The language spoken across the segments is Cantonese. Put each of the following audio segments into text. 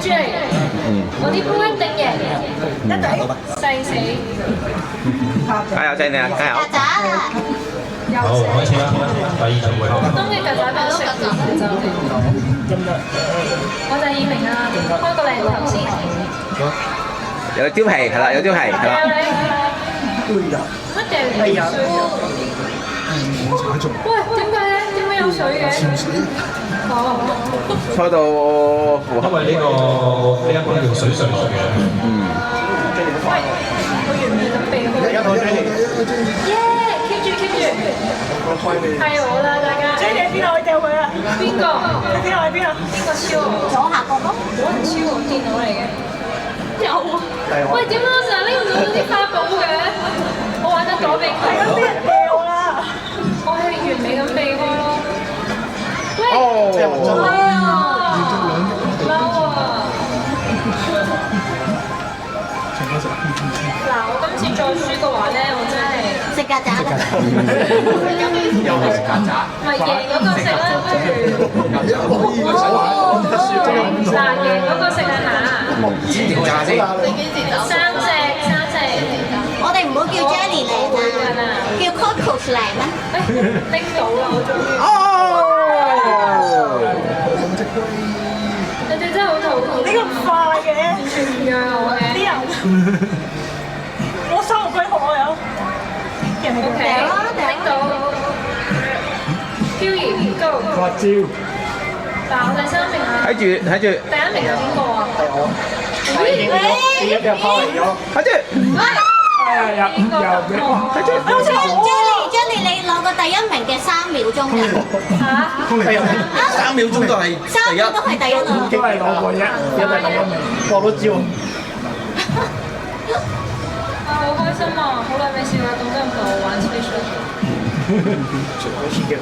住嚟，我啲杯一定贏，一定細死。加油仔你啊，加油！曱甴啊！好，開始啦，第二場會考。東嘅曱甴俾我食完就我就以明啊，開個靚頭先。有招皮係啦，有招皮係啦。乜掉鹽水？喂，點解咧？點解有水嘅？哦，搓到符合。因為呢一個叫水上來嘅。喂，我完美咁避開。耶！keep 住 keep 住，係我啦，大家。J 你喺邊啊？我掉佢啊！邊個？喺邊啊？喺邊啊？邊個超我？左下角咯。我唔超我電腦嚟嘅。有啊！喂，點解我成日拎唔到啲花寶嘅？我玩得躲避佢。係咁啲人掉啦！我係完美咁避開咯。喂！哦！係啊！嬲啊！嗱，我今次再輸嘅話咧，我真係食曱甴啦！又係食曱甴。唔係贏嗰個食啦，不如嗱贏嗰個食下嚇，先調炸先。三隻。我哋唔好叫 Jenny 靚啊，叫 Coco 靚啊！拎到啦，我終於。哦！你哋真係好肚痛。呢個唔快嘅，全讓我嘅。啲人我收唔歸學我有。人哋 OK，拎到。漂移 go。發招。嗱，我第三名啊。睇住。第一名係邊個啊？已經拋離咗。睇住。哎呀，又俾Jenny 你攞個第一名嘅3秒鐘嘅，嚇3秒鐘都係3秒都係第一啊！都係攞過啫，一係第一名，過到招。啊，好開心啊！好耐未試過咁多人同我玩 Switch 啦。好刺激啊！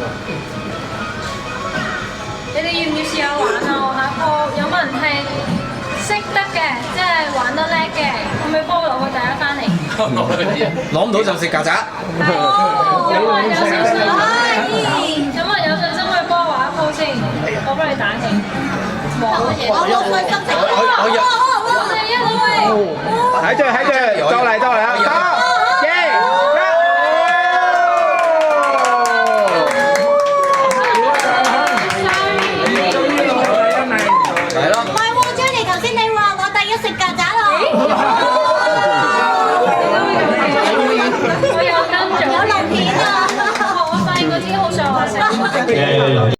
你哋要唔要試下玩啊？我下鋪有冇人係識得嘅，即係玩得叻嘅，可唔可以幫我攞個第一翻嚟？攞唔到就食曱甴。有冇人有信心？有冇人有信心去幫我玩一鋪先？我幫你打氣。冇乜嘢。我冇信心食。我哋一路喂。睇住，就嚟啊！